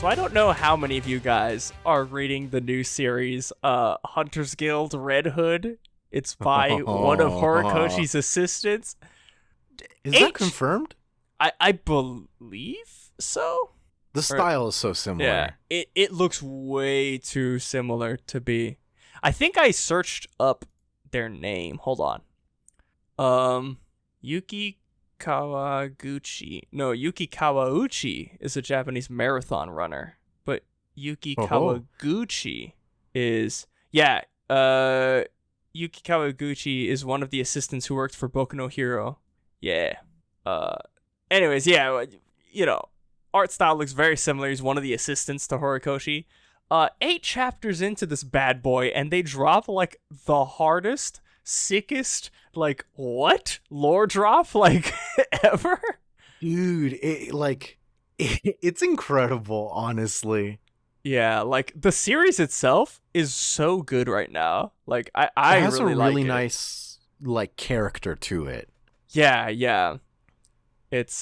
I don't know how many of you guys are reading the new series, Hunter's Guild Red Hood. It's by one of Horikoshi's assistants. Is that confirmed? I believe so. The style is so similar. Yeah, it looks way too similar to be. I think I searched up their name. Hold on. Yuki Kawauchi is a Japanese marathon runner, but Yuki Kawaguchi is Yuki Kawaguchi is one of the assistants who worked for Boku no Hero. Yeah. Anyways, yeah, you know, art style looks very similar. He's one of the assistants to Horikoshi. 8 chapters into this bad boy, and they drop like the hardest, sickest, like what lore drop like ever. Dude, it's incredible, honestly. Yeah, like the series itself is so good right now. Like I it has really a like really it. nice like character to it. Yeah. It's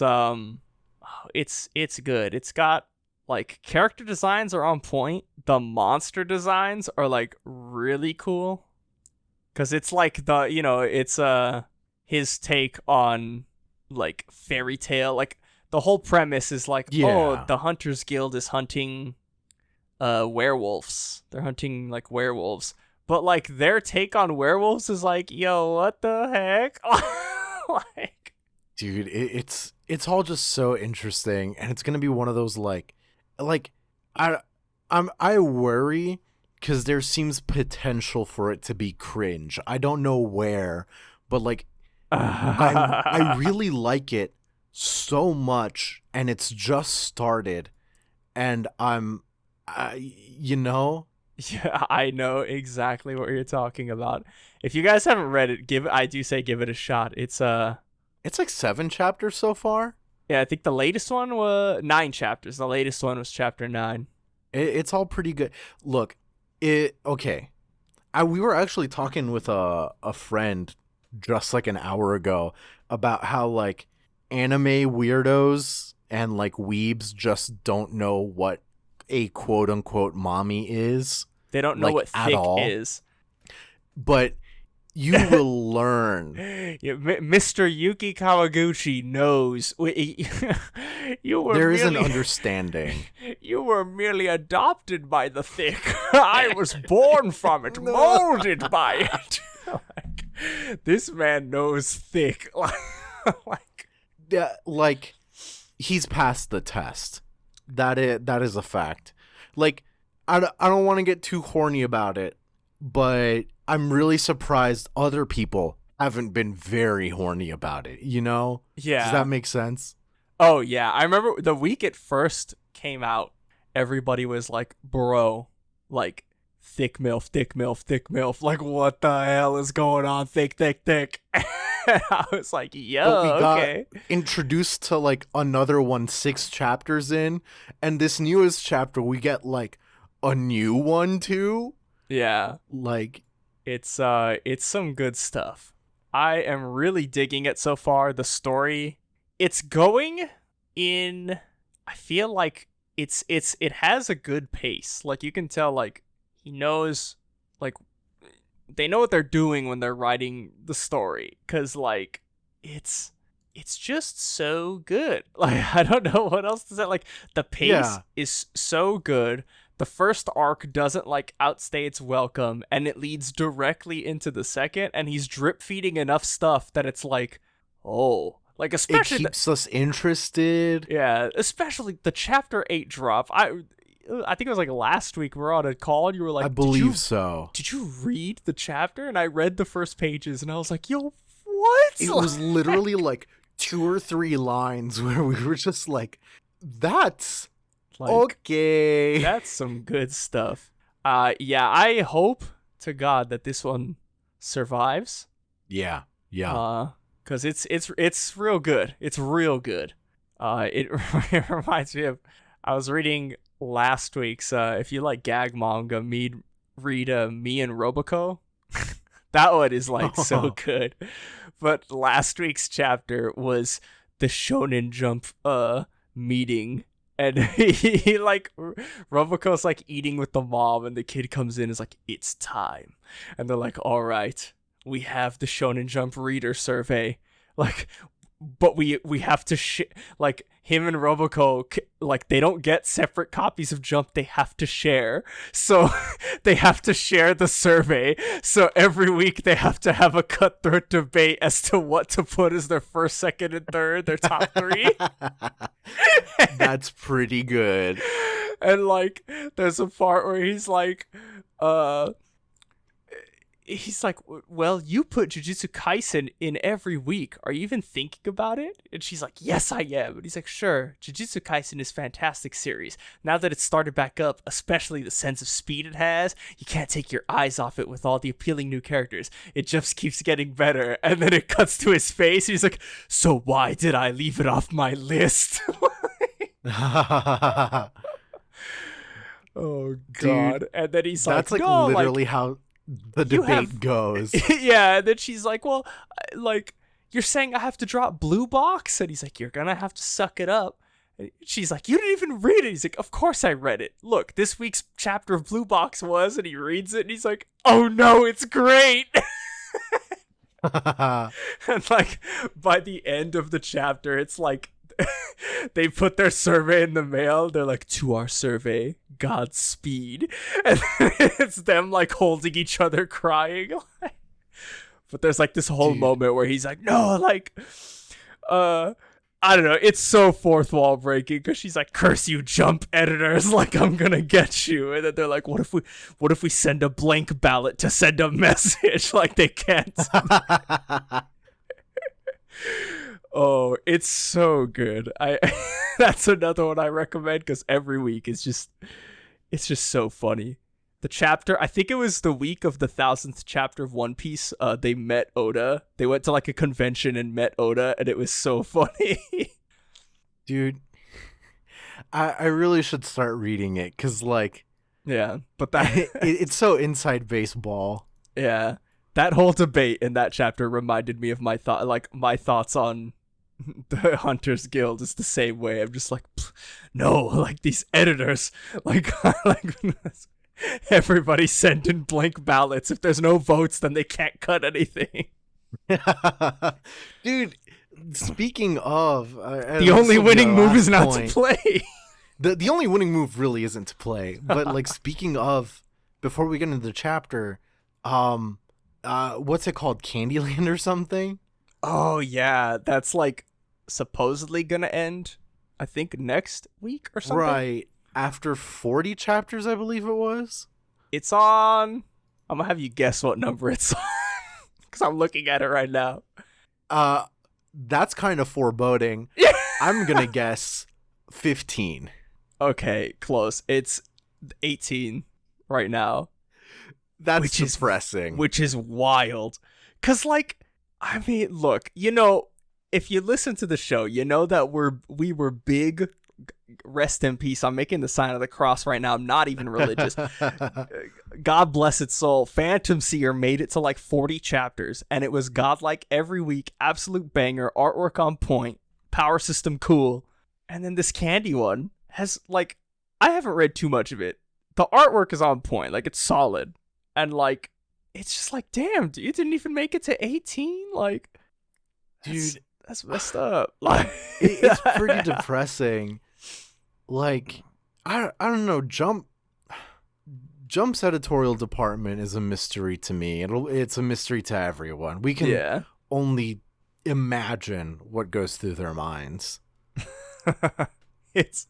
good. It's got like character designs are on point. The monster designs are like really cool. Cause it's like it's his take on like fairy tale. Like the whole premise is like, oh, the Hunters Guild is hunting werewolves. They're hunting like werewolves. But like their take on werewolves is like, yo, what the heck? Like, dude, it's all just so interesting, and it's gonna be one of those like I worry because there seems potential for it to be cringe. I don't know where, but like I really like it so much, and it's just started, and Yeah, I know exactly what you're talking about. If you guys haven't read it, give it a shot. It's like 7 chapters so far. Yeah, I think the latest one was 9 chapters. The latest one was chapter 9. It's all pretty good. Look, okay. We were actually talking with a friend just like an hour ago about how like anime weirdos and like weebs just don't know what a quote unquote mommy is. They don't know like, what thick all. is. But you will learn. Yeah, Mr. Yuki Kawaguchi knows. There is an understanding. You were merely adopted by the thick. I was born from it, molded by it. This man knows thick. Like he's passed the test. That is a fact. Like I don't want to get too horny about it, but I'm really surprised other people haven't been very horny about it, you know? Yeah. Does that make sense? Oh, yeah. I remember the week it first came out, everybody was like, bro, like, thick MILF. Like, what the hell is going on? Thick. I was like, yo, okay. Got introduced to like another one 6 chapters in, and this newest chapter we get like a new one too. Yeah. Like it's some good stuff. I am really digging it so far. The story, it's going in, I feel like it has a good pace. Like you can tell like he knows, like they know what they're doing when they're writing the story, cuz like it's just so good. Like I don't know what else to say. Like the pace is so good. The first arc doesn't like outstay its welcome, and it leads directly into the second, and he's drip feeding enough stuff that it's like, oh, like especially it keeps us interested. Yeah, especially the chapter 8 drop. I think it was like last week we were on a call and you were like, I believe so. Did you read the chapter? And I read the first pages and I was like, yo, what? It was literally like 2 or 3 lines where we were just like, that's like, okay. That's some good stuff. Yeah, I hope to God that this one survives. Yeah. Cause it's real good. It's real good. It reminds me of, I was reading last week's, if you like gag manga, read Me and Roboco. That one is like so good. But last week's chapter was the Shonen Jump meeting And he like Roboco's like eating with the mom, and the kid comes in and is like, "It's time," and they're like, "All right, we have the Shonen Jump reader survey, like, but we have to like him and Roboco, like they don't get separate copies of Jump, they have to share, so they have to share the survey, so every week they have to have a cutthroat debate as to what to put as their first, second, and third, their top three." That's pretty good. And like there's a part where he's like well, you put Jujutsu Kaisen in every week. Are you even thinking about it? And she's like, yes, I am. And he's like, sure, Jujutsu Kaisen is a fantastic series. Now that it's started back up, especially the sense of speed it has, you can't take your eyes off it with all the appealing new characters. It just keeps getting better. And then it cuts to his face. And he's like, so why did I leave it off my list? Oh, God. Dude, and then he's that's like, like no, literally like, how the debate goes. Yeah, and then she's like, well, like, you're saying I have to drop Blue Box? And he's like, you're gonna have to suck it up. And she's like, you didn't even read it. He's like, of course I read it. Look, this week's chapter of Blue Box was, and he reads it, and he's like, oh no, it's great. And like, by the end of the chapter, it's like, they put their survey in the mail. They're like, to our survey, Godspeed. And it's them like holding each other crying. But there's like this whole moment where he's like, no, like, I don't know. It's so fourth wall breaking because she's like, curse you, Jump editors. Like, I'm going to get you. And then they're like, what if we send a blank ballot to send a message? Like, they can't. Oh, it's so good. That's another one I recommend because every week it's just so funny. The chapter, I think it was the week of the 1000th chapter of One Piece. They met Oda. They went to like a convention and met Oda, and it was so funny. Dude, I really should start reading it because like, yeah, but that it's so inside baseball. Yeah, that whole debate in that chapter reminded me of my thoughts on the Hunters Guild is the same way. I'm just like, no, like these editors, like everybody send in blank ballots. If there's no votes, then they can't cut anything. Dude, speaking of, the only winning move is not to play. The only winning move really isn't to play. But like speaking of, before we get into the chapter, what's it called, Candyland or something? Oh yeah, that's like supposedly gonna end, I think, next week or something. Right after 40 chapters, I believe it was. It's on. I'm gonna have you guess what number it's on because I'm looking at it right now. That's kind of foreboding. I'm gonna guess 15. Okay, close. It's 18 right now. That's depressing. Which is wild. Cause like, I mean, look, you know, if you listen to the show, you know that we were big. Rest in peace. I'm making the sign of the cross right now. I'm not even religious. God bless its soul. Phantom Seer made it to like 40 chapters, and it was godlike every week. Absolute banger. Artwork on point. Power system cool. And then this Candy one has like, I haven't read too much of it. The artwork is on point. Like, it's solid. And like, it's just like, damn, you didn't even make it to 18? Like, dude, that's messed up. Like, it's pretty depressing. Like, I don't know. Jump's editorial department is a mystery to me. It's a mystery to everyone. We can only imagine what goes through their minds. It's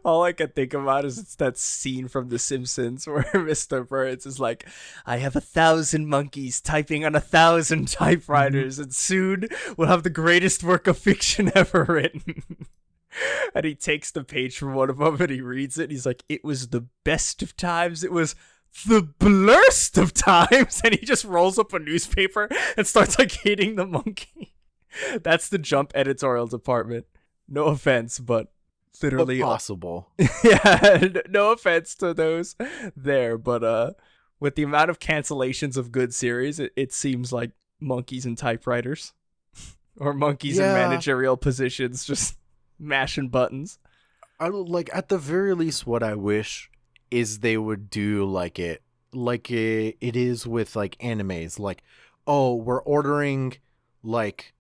all I can think about is it's that scene from The Simpsons where Mr. Burns is like, I have 1,000 monkeys typing on 1,000 typewriters, and soon we'll have the greatest work of fiction ever written. And he takes the page from one of them and he reads it. And he's like, it was the best of times. It was the blurst of times. And he just rolls up a newspaper and starts like hitting the monkey. That's the Jump editorial department. No offense, but literally possible. Yeah, no offense to those there, but with the amount of cancellations of good series, it seems like monkeys and typewriters or monkeys in managerial positions just mashing buttons. like at the very least, what I wish is they would do like it is with like animes. Like, oh, we're ordering like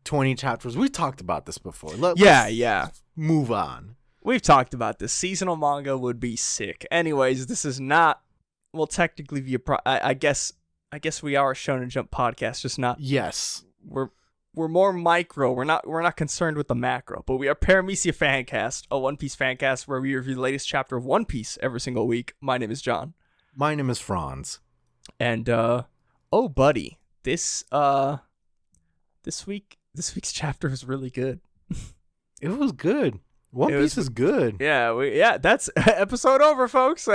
20 chapters. We talked about this before. Yeah. Let's move on. We've talked about this. Seasonal manga would be sick. Anyways, this is not. Well, technically, I guess we are a Shonen Jump podcast, just not. Yes, we're more micro. We're not concerned with the macro, but we are Paramecia Fancast, a One Piece fancast where we review the latest chapter of One Piece every single week. My name is John. My name is Franz. And oh buddy, this week's chapter was really good. It was good. One Piece is good. Yeah, that's episode over, folks.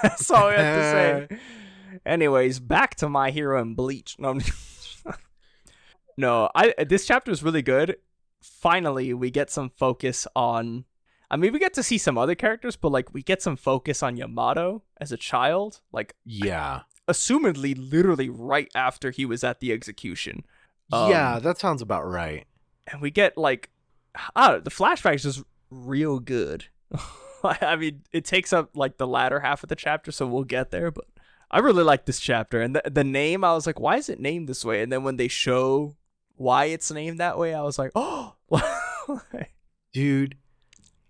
That's all we have to say. Anyways, back to My Hero and Bleach. No, this chapter is really good. Finally, we get some focus on. I mean, we get to see some other characters, but like we get some focus on Yamato as a child. Like, yeah, assumedly, literally right after he was at the execution. Yeah, that sounds about right. And we get like, the flashback is just real good. I mean, it takes up like the latter half of the chapter, so we'll get there. But I really like this chapter, and the name. I was like, why is it named this way? And then when they show why it's named that way, I was like, oh, dude.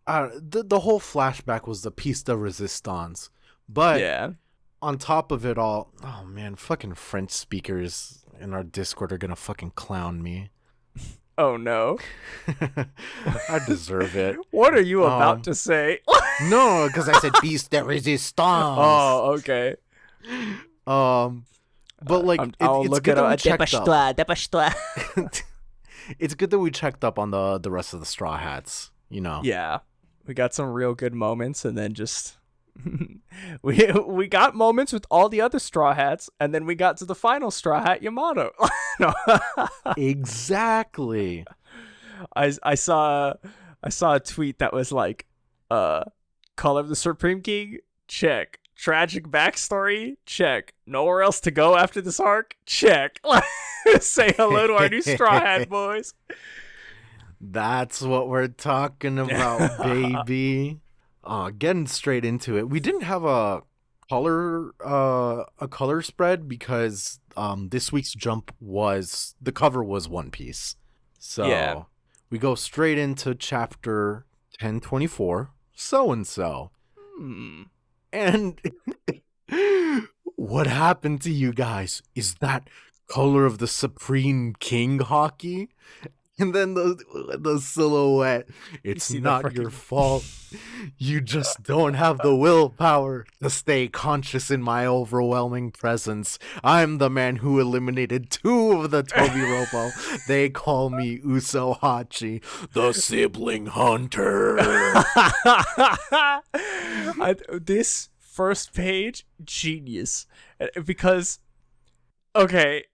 The whole flashback was the piece de resistance, but yeah. On top of it all, oh man, fucking French speakers in our Discord are gonna fucking clown me. Oh no. I deserve it. What are you about to say? No, because I said piece de resistance. Oh, okay. But like, I'll it's look good at that we checked up. Dépêche-toi. It's good that we checked up on the rest of the Straw Hats. You know. Yeah, we got some real good moments, and then just we got moments with all the other Straw Hats, and then we got to the final Straw Hat, Yamato. No. Exactly. I saw a tweet that was like, Call of the Supreme King, check. Tragic backstory, check. Nowhere else to go after this arc, check. Say hello to our new Straw Hat boys. That's what we're talking about, baby. Getting straight into it. We didn't have a color spread because this week's Jump was the cover was One Piece. So yeah. We go straight into chapter 1024, so and so. And what happened to you guys? Is that color of the Supreme King hockey? And then the silhouette. It's not your fault. You just don't have the willpower to stay conscious in my overwhelming presence. I'm the man who eliminated 2 of the Tobiropo. They call me Uso Hachi, the sibling hunter. This first page, genius. Because, okay,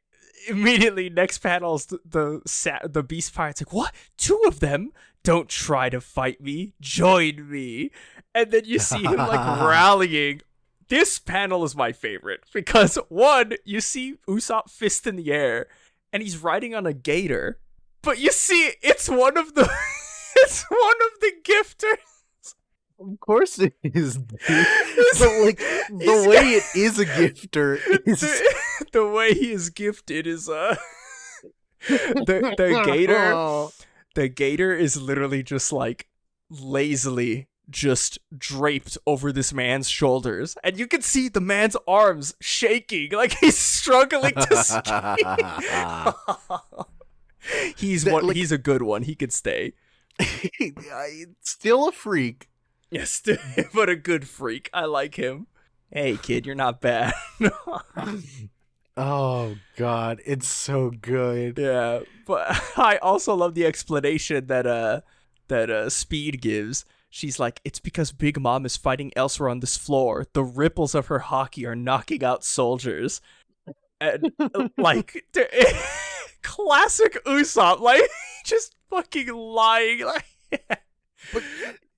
immediately next panel's the Beast Pirate's like, what? 2 of them? Don't try to fight me. Join me. And then you see him like rallying. This panel is my favorite because 1, you see Usopp fist in the air and he's riding on a gator, but you see it's one of the gifters. Of course it is, dude. But like the way it is a gifter is the way he is gifted is the gator. Oh. The gator is literally just like lazily just draped over this man's shoulders, and you can see the man's arms shaking like he's struggling to ski. He's a good one. He could stay. Still a freak. Yes, but a good freak. I like him. Hey, kid, you're not bad. Oh, God. It's so good. Yeah, but I also love the explanation that Speed gives. She's like, it's because Big Mom is fighting elsewhere on this floor. The ripples of her hockey are knocking out soldiers. And, like, classic Usopp. Like, just fucking lying. Like, But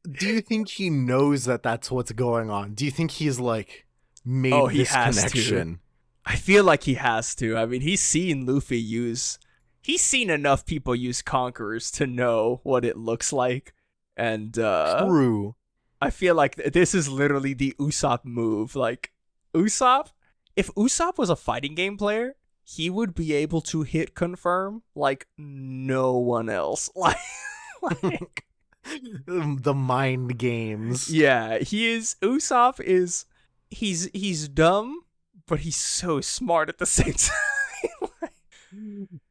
do you think he knows that that's what's going on? Do you think he's, like, made this connection? To. I feel like he has to. I mean, he's seen enough people use conquerors to know what it looks like. And True. I feel like this is literally the Usopp move. Like, Usopp, if Usopp was a fighting game player, he would be able to hit confirm like no one else. Like The mind games. yeah, he is. Usopp is. He's dumb, but he's so smart at the same time.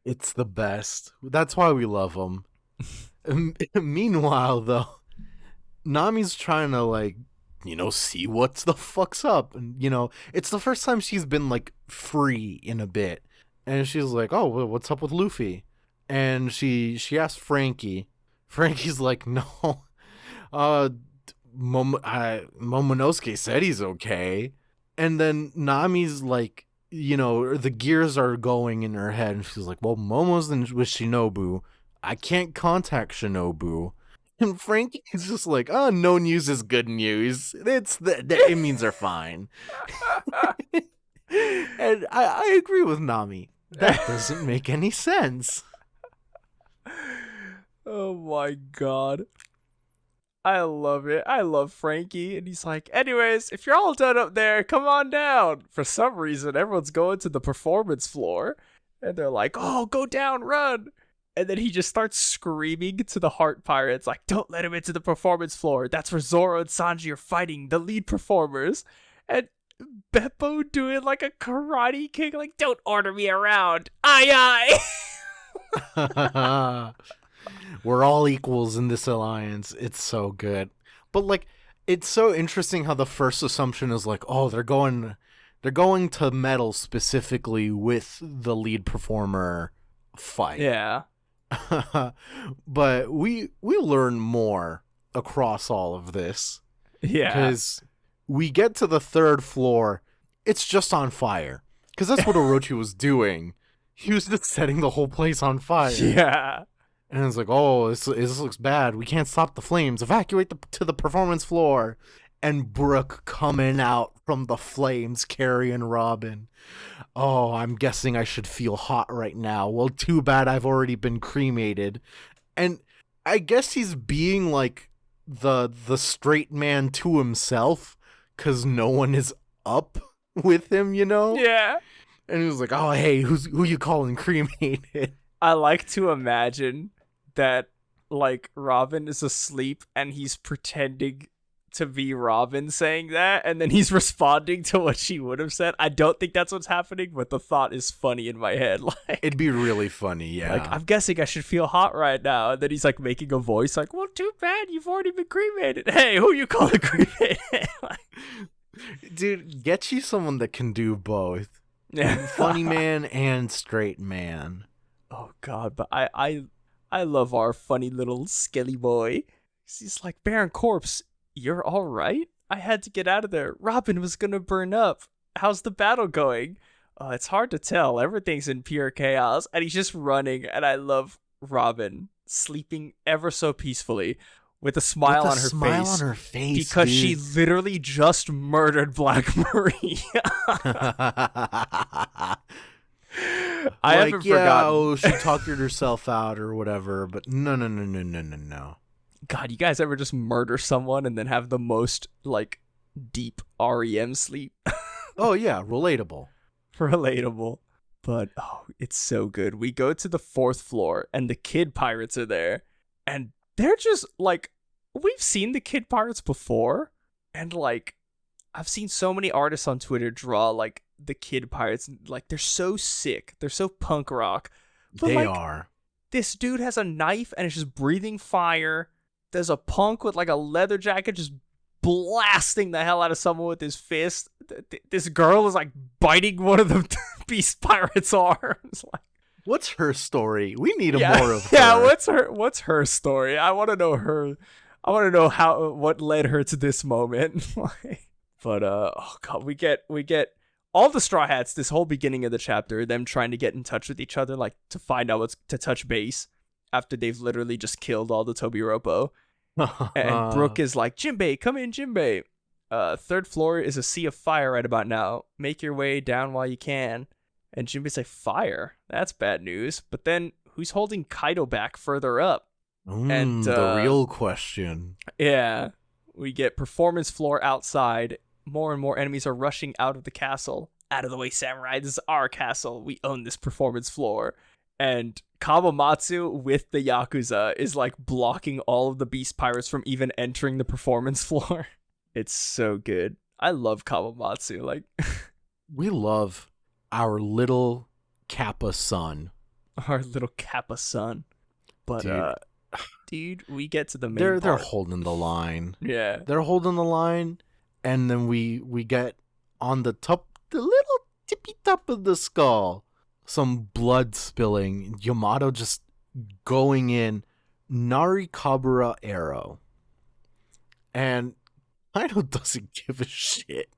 It's the best. That's why we love him. Meanwhile, though, Nami's trying to, like, see what's the fuck's up. And, it's the first time she's been, like, free in a bit. And she's like, oh, what's up with Luffy? And she asked Frankie. Frankie's like, no. Momonosuke said he's okay. And then Nami's like, the gears are going in her head. And she's like, well, Momo's with Shinobu. I can't contact Shinobu. And Frankie's just like, oh, no news is good news. It means they're fine. And I agree with Nami. That doesn't make any sense. Oh my god. I love it. I love Frankie. And he's like, anyways, if you're all done up there, come on down. For some reason, everyone's going to the performance floor. And they're like, oh, go down, run. And then he just starts screaming to the Heart Pirates, like, don't let him into the performance floor. That's where Zoro and Sanji are fighting, the lead performers. And Beppo doing like a karate kick, like, don't order me around. Aye, aye. We're all equals in this alliance. It's so good. But, like, it's so interesting how the first assumption is like, oh, they're going to meddle specifically with the lead performer fight. Yeah. But we learn more across all of this. Yeah. Because we get to the third floor, it's just on fire. Because that's what Orochi was doing. He was just setting the whole place on fire. Yeah. And it's like, oh, this looks bad. We can't stop the flames. Evacuate to the performance floor. And Brooke coming out from the flames carrying Robin. Oh, I'm guessing I should feel hot right now. Well, too bad I've already been cremated. And I guess he's being like the straight man to himself because no one is up with him, Yeah. And he was like, oh, hey, who you calling cremated? I like to imagine that, like, Robin is asleep and he's pretending to be Robin saying that, and then he's responding to what she would have said. I don't think that's what's happening, but the thought is funny in my head. Like, it'd be really funny, yeah. Like, I'm guessing I should feel hot right now, and then he's like making a voice like, well, too bad you've already been cremated. Hey, who you calling cremated? Dude, get you someone that can do both. Funny man and straight man. Oh god, but I love our funny little skelly boy. He's like, Baron Corpse, you're all right? I had to get out of there. Robin was gonna burn up. How's the battle going? It's hard to tell. Everything's in pure chaos. And he's just running, and I love Robin sleeping ever so peacefully with a smile on her face. Because she literally just murdered Black Marie. I haven't forgotten. Oh, she talked herself out or whatever, but no. God, you guys ever just murder someone and then have the most, like, deep REM sleep? Oh, yeah, relatable. Relatable. But, oh, it's so good. We go to the fourth floor, and the kid pirates are there, and they're just, like, we've seen the kid pirates before, and, like, I've seen so many artists on Twitter draw, like, the kid pirates, like, they're so sick. They're so punk rock. But, they like, are. This dude has a knife, and it's just breathing fire. There's a punk with, like, a leather jacket just blasting the hell out of someone with his fist. This girl is, like, biting one of the beast pirates' arms. Like, what's her story? We need more of her. Yeah, what's her story? I want to know her. I want to know what led her to this moment. But oh god, we get all the Straw Hats this whole beginning of the chapter, them trying to get in touch with each other, like, to find out what's to touch base after they've literally just killed all the Tobiropo. And Brooke is like, Jinbei, come in, Jinbei. Third floor is a sea of fire right about now. Make your way down while you can. And Jinbei's like, fire? That's bad news. But then, who's holding Kaido back further up? And the real question. Yeah. We get performance floor outside. More and more enemies are rushing out of the castle. Out of the way, samurai. This is our castle. We own this performance floor. And Kawamatsu with the Yakuza is like blocking all of the beast pirates from even entering the performance floor. It's so good. I love Kawamatsu. Like, we love our little Kappa son. Our little Kappa son. But dude, we get to the main They're part. holding the line. Yeah. They're holding the line, and then we get on the little tippy top of the skull, some blood spilling. Yamato just going in Narikabura arrow. And Kaido doesn't give a shit.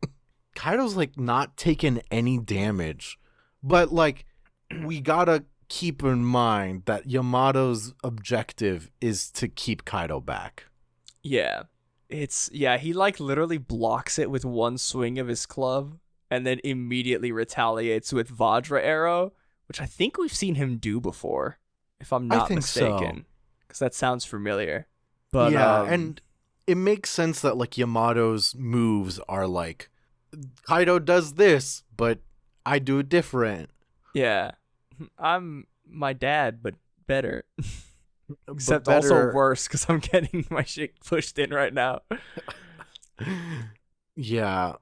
Kaido's like not taking any damage. But like, we gotta keep in mind that Yamato's objective is to keep Kaido back. Yeah. He like literally blocks it with one swing of his club and then immediately retaliates with Vajra arrow, which I think we've seen him do before, if I'm not mistaken. Because that sounds familiar. But yeah, and it makes sense that like Yamato's moves are like, Kaido does this, but I do it different. Yeah. I'm my dad, but better. Except also worse, because I'm getting my shit pushed in right now. Yeah.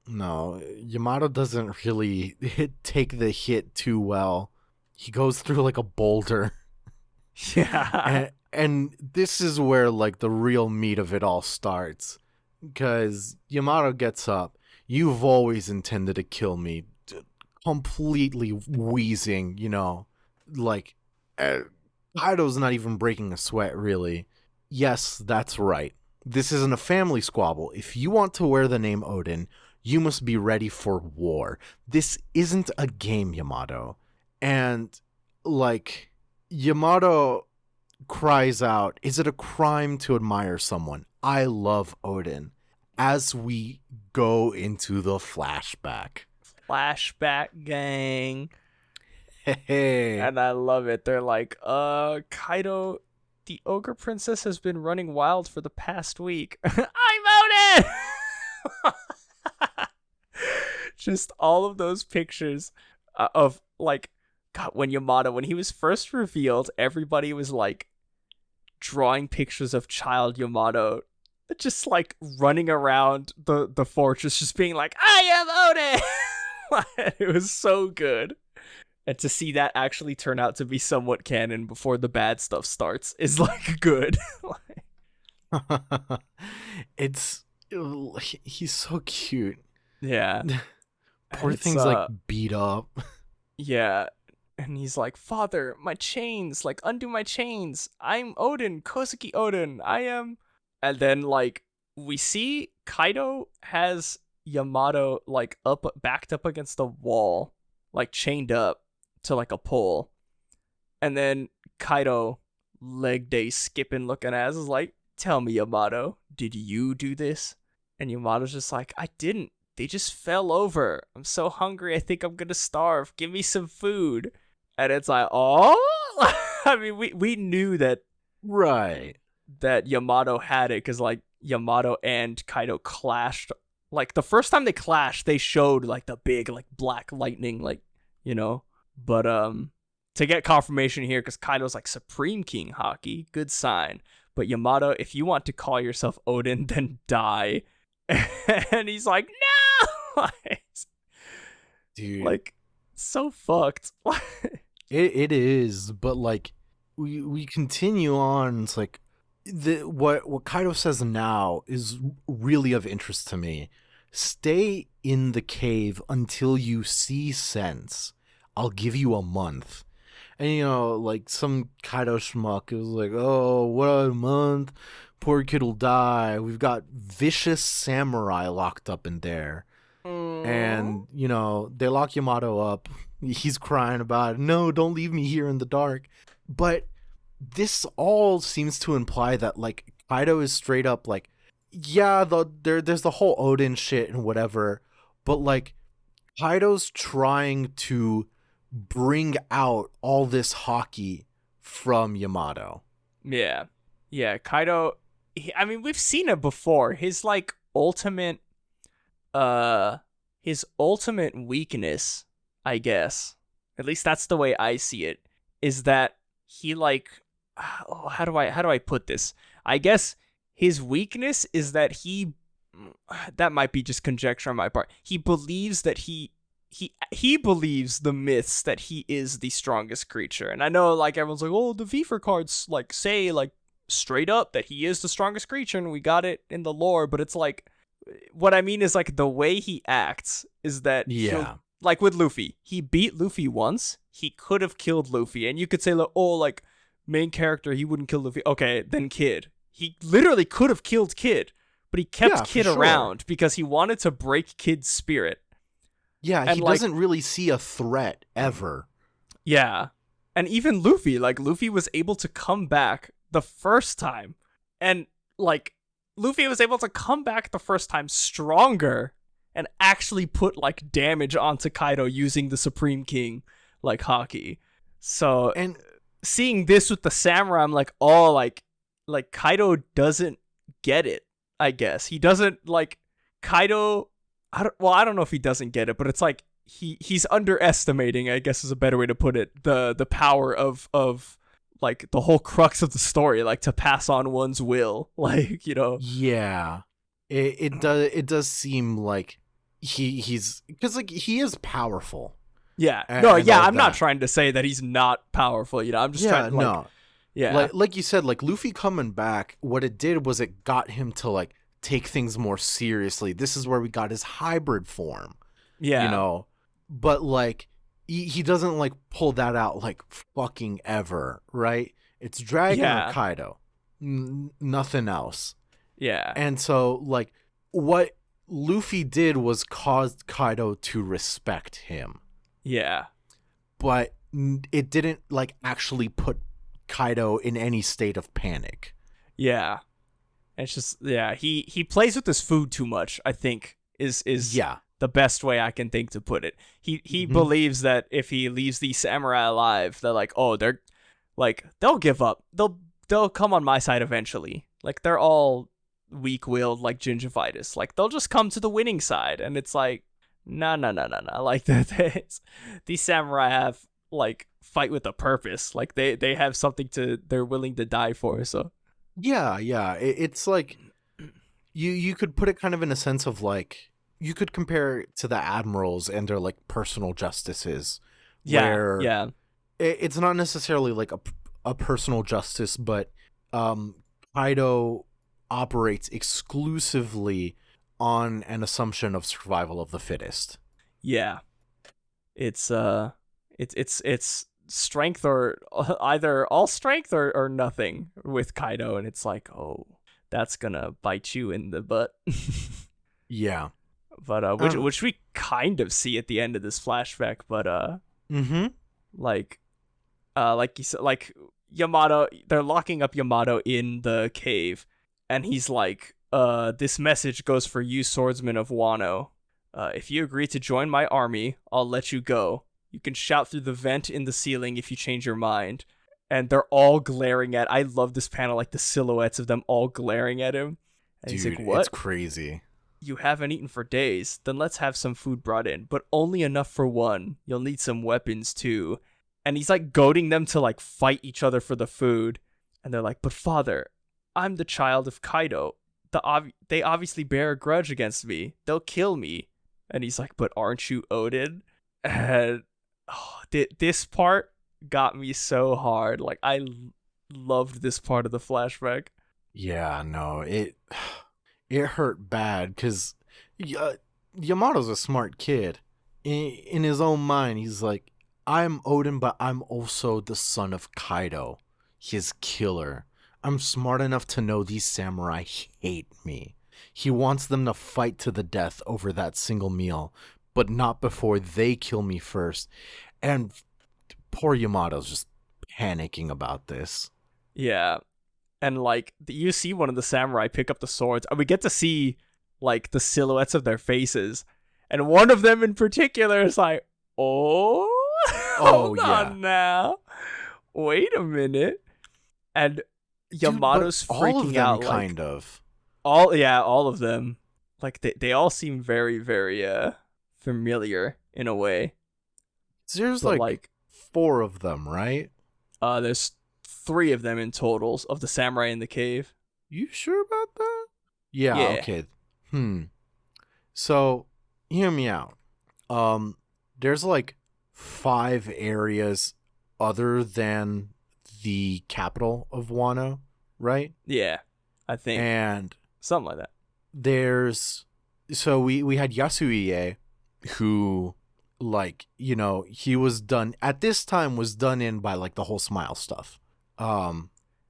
No, Yamato doesn't really take the hit too well. He goes through like a boulder. Yeah. And this is where like the real meat of it all starts. Because Yamato gets up. You've always intended to kill me. Completely wheezing, you know. Like, Kaido's not even breaking a sweat, really. Yes, that's right. This isn't a family squabble. If you want to wear the name Odin, you must be ready for war. This isn't a game, Yamato. And, like, Yamato cries out, is it a crime to admire someone? I love Odin. As we go into the flashback. Flashback gang. Hey. And I love it. They're like, Kaido, the ogre princess has been running wild for the past week. I'm Odin! Just all of those pictures of like, God, when he was first revealed, everybody was like drawing pictures of child Yamato just like running around the fortress, just being like, I am Odin! It was so good. And to see that actually turn out to be somewhat canon before the bad stuff starts is like good. He's so cute. Yeah. Poor thing's like beat up. Yeah. And he's like, Father, my chains, like undo my chains. I'm Odin, Kozuki Odin. I am. And then like we see Kaido has Yamato like backed up against the wall, like chained up to like a pole. And then Kaido, leg day skipping looking ass, is like, tell me, Yamato, did you do this? And Yamato's just like, I didn't. They just fell over. I'm so hungry, I think I'm gonna starve. Give me some food. And it's like, oh? I mean, we knew that. Right. That Yamato had it, because like Yamato and Kaido clashed. Like the first time they clashed, they showed like the big like black lightning, like, you know. But to get confirmation here, because Kaido's like Supreme King Haki, good sign. But Yamato, if you want to call yourself Odin, then die. And he's like, no! Dude, like, so fucked. it is, but like we continue on. It's like what Kaido says now is really of interest to me. Stay in the cave until you see sense. I'll give you a month. And you know, like some Kaido schmuck is like, oh, what a month. Poor kid will die. We've got vicious samurai locked up in there. And, you know, they lock Yamato up. He's crying about it. No, don't leave me here in the dark. But this all seems to imply that, like, Kaido is straight up like, yeah, there's the whole Odin shit and whatever. But, like, Kaido's trying to bring out all this hockey from Yamato. Yeah. Yeah, Kaido I mean, we've seen it before. His like his ultimate weakness, I guess, at least that's the way I see it, is that he like, how do I put this? I guess his weakness is that that might be just conjecture on my part. He believes that he believes the myths that he is the strongest creature. And I know like everyone's like, oh, the Vifer cards like say like straight up that he is the strongest creature and we got it in the lore, but it's like, what I mean is like the way he acts is that like with Luffy, he beat Luffy once. He could have killed Luffy, and you could say like, oh, like main character, he wouldn't kill Luffy. Okay, then Kid. He literally could have killed Kid, but he kept Kid around because he wanted to break Kid's spirit. Yeah, and he doesn't really see a threat ever. Yeah. And even Luffy, like Luffy was able to come back the first time, and like Luffy was able to come back the first time stronger and actually put like damage onto Kaido using the Supreme King like haki. So, and seeing this with the samurai, I'm like, oh, like Kaido doesn't get it, I guess. He doesn't like Kaido. I don't know if he doesn't get it, but it's like he's underestimating, I guess is a better way to put it, the power of like the whole crux of the story, like to pass on one's will, like, you know. Yeah, it does seem like he's because like he is powerful. Yeah, I'm not trying to say that he's not powerful. You know, I'm just trying to like, yeah, like you said, like Luffy coming back, what it did was it got him to like take things more seriously. This is where we got his hybrid form. Yeah, you know, but like. He doesn't like pull that out like fucking ever, right? It's Dragon or Kaido, nothing else. Yeah, and so like what Luffy did was caused Kaido to respect him. Yeah, but it didn't like actually put Kaido in any state of panic. Yeah, it's just he plays with his food too much, I think is the best way I can think to put it. He believes that if he leaves the samurai alive, they're like, oh, they're like, they'll give up. They'll come on my side eventually. Like, they're all weak-willed like gingivitis. Like, they'll just come to the winning side. And it's like, no. Like, these samurai have like fight with a purpose. Like, they have something they're willing to die for. So yeah, it's like you could put it kind of in a sense of like, you could compare it to the admirals and their like personal justices. Where it's not necessarily like a personal justice, but Kaido operates exclusively on an assumption of survival of the fittest. Yeah, it's strength or either all strength or nothing with Kaido, and it's like, oh, that's gonna bite you in the butt. Yeah. But which we kind of see at the end of this flashback, but like you said, like Yamato, they're locking up Yamato in the cave, and he's like, this message goes for you, swordsman of Wano. If you agree to join my army, I'll let you go. You can shout through the vent in the ceiling if you change your mind. And they're all glaring at. I love this panel, like the silhouettes of them all glaring at him. And dude, he's like, what? It's crazy. You haven't eaten for days, then let's have some food brought in, but only enough for one. You'll need some weapons too. And he's like goading them to like fight each other for the food. And they're like, but father, I'm the child of Kaido. They obviously bear a grudge against me. They'll kill me. And he's like, but aren't you Odin? And this part got me so hard. Like, I loved this part of the flashback. Yeah, no, it hurt bad because Yamato's a smart kid. In his own mind, he's like, I'm Odin, but I'm also the son of Kaido, his killer. I'm smart enough to know these samurai hate me. He wants them to fight to the death over that single meal, but not before they kill me first. And poor Yamato's just panicking about this. Yeah. And, like, you see one of the samurai pick up the swords, and we get to see, like, the silhouettes of their faces. And one of them in particular is like, hold on now. Wait a minute. And Dude, but Yamato's all of freaking them out. Like kind of. all of them. Like they all seem very very familiar in a way. There's But like like 4 of them, right? there's 3 of them in totals of the samurai in the cave. You sure about that? Yeah, Yeah. okay. So, hear me out. There's like 5 areas other than the capital of Wano, right? Yeah. I think And something like that. there's so we had Yasuie, who, like, he was done at this time, was done in by like the whole smile stuff. Or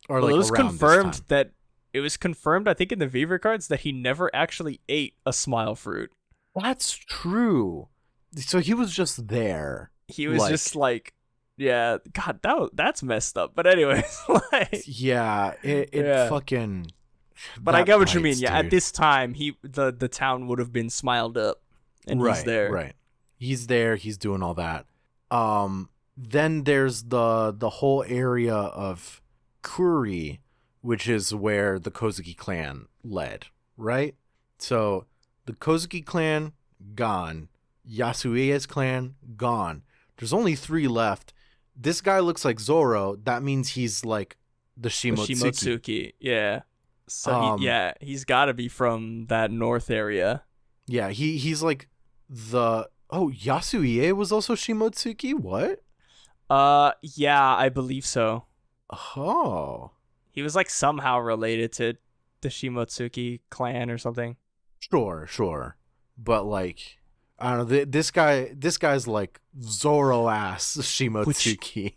Well, like it was around confirmed this time. that it was confirmed, I think, in the V records that he never actually ate a smile fruit. That's true. So he was just there. He was just like, yeah, God, that's messed up. But anyways, like, Yeah, it yeah. fucking. But I that get what you bites, mean. Yeah, at dude. this time, the town would have been smiled up, and he's there. Right. He's there. He's doing all that. Then there's the whole area of Kuri, which is where the Kozuki clan led. Right. So the Kozuki clan gone. Yasuie's clan gone. There's only 3 left. This guy looks like Zoro. That means he's like the The Shimotsuki. Shimotsuki, yeah. So he's got to be from that north area. Yeah, he's like the Yasuie was also Shimotsuki? What? Yeah, I believe so. Oh. He was like somehow related to the Shimotsuki clan or something. Sure. But like, I don't know, this guy's like Zoro ass Shimotsuki.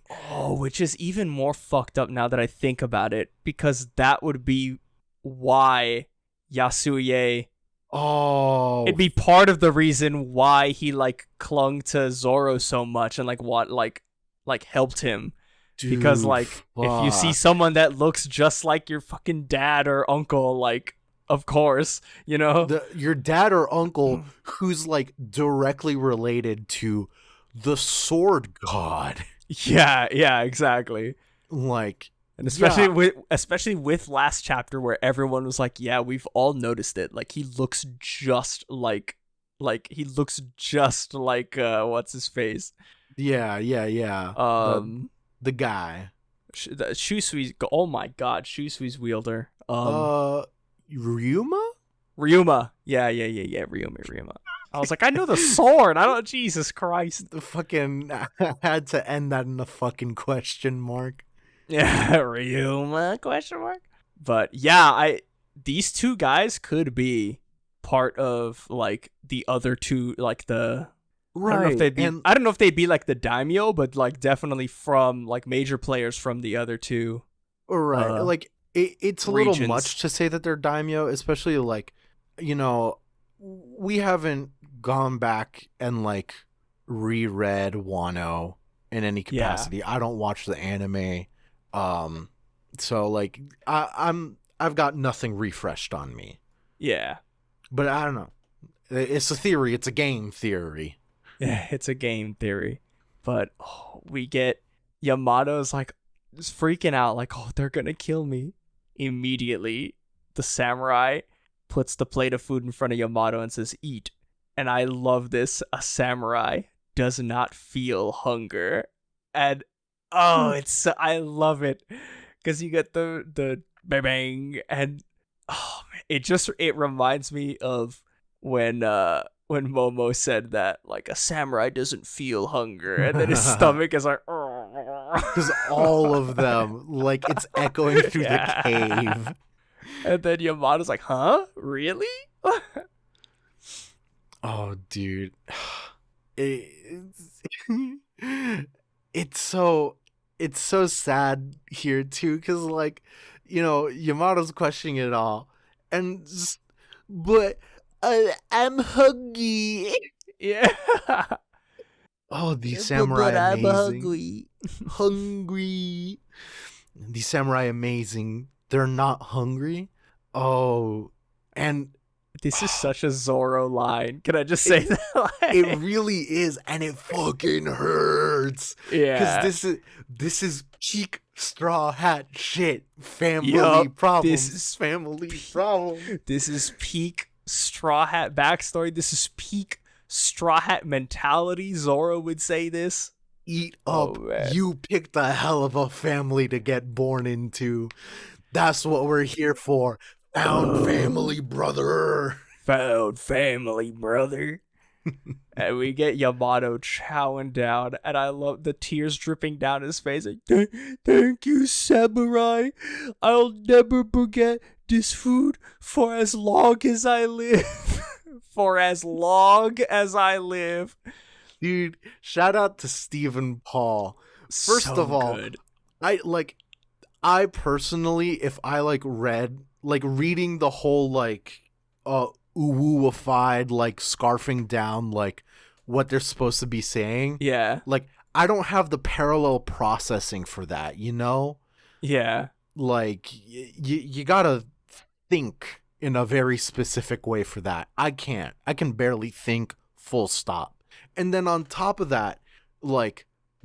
Which is even more fucked up now that I think about it, because that would be why Yasuie. Oh. It'd be part of the reason why he like clung to Zoro so much and like what like helped him. Dude, because like if you see fuck. someone that looks just like your fucking dad or uncle, like of course, your dad or uncle who's like directly related to the sword god. Yeah, exactly. Like, And especially with last chapter where everyone was like, yeah, we've all noticed it. Like he looks just like what's his face? yeah. The guy. Shusui's, oh my god, Shusui's wielder. Ryuma? Ryuma. Yeah, Ryuma. I was like, I know the sword. I don't. Jesus Christ. The fucking had to end that in a fucking question mark. Yeah, Ryuma? Question mark. But yeah, these 2 guys could be part of like the other 2, like the. Right. I don't know if they'd be like the daimyo, but like definitely from like major players from the other 2. Right. Like it's a regions. little much to say that they're daimyo, especially like, we haven't gone back and like reread Wano in any capacity. Yeah. I don't watch the anime. So like I've got nothing refreshed on me. Yeah. But I don't know. It's a theory. It's a game theory. Yeah, it's a game theory. But we get Yamato's like just freaking out, like, oh, they're gonna kill me. Immediately, the samurai puts the plate of food in front of Yamato and says, eat. And I love this. A samurai does not feel hunger. And I love it. Because you get the bang, and it reminds me of when Momo said that, like, a samurai doesn't feel hunger, and then his stomach is like, because all of them, like, it's echoing through the cave. And then Yamato's like, huh? Really? Oh, dude. It's so sad here, too, because, like, Yamato's questioning it all. But I'm hungry. Yeah. Oh, these samurai but amazing. I'm hungry. These samurai amazing. They're not hungry. Oh, and This is such a Zoro line. Can I just say that? It really is, and it fucking hurts. Yeah. Because this is peak Straw Hat shit. Family Yup, problems. this is family problems. This is peak Straw Hat backstory. This is peak Straw Hat mentality. Zoro would say this. Eat up. Man. You picked a hell of a family to get born into. That's what we're here for. Found family, brother. Found family, brother. And we get Yamato chowing down, and I love the tears dripping down his face. Like, thank you, Samurai. I'll never forget this food for as long as I live. For as long as I live. Dude, shout out to Stephen Paul. First of all, good. I personally, if I reading the whole uwu-ified scarfing down what they're supposed to be saying. Yeah. I don't have the parallel processing for that, you know? Yeah. You gotta think in a very specific way for that. I can't. I can barely think, full stop. And then on top of that,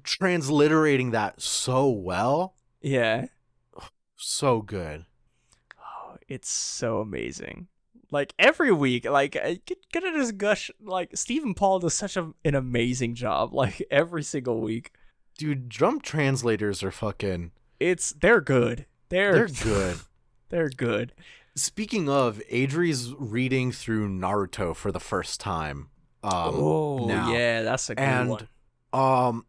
transliterating that so well. Yeah. So good. Oh, it's so amazing. Every week, gonna just gush. Stephen Paul does such an amazing job. Every single week. Dude, Jump translators are fucking. They're good. They're good. They're good. Speaking of, Adri's reading through Naruto for the first time. Now. Yeah, that's a good one.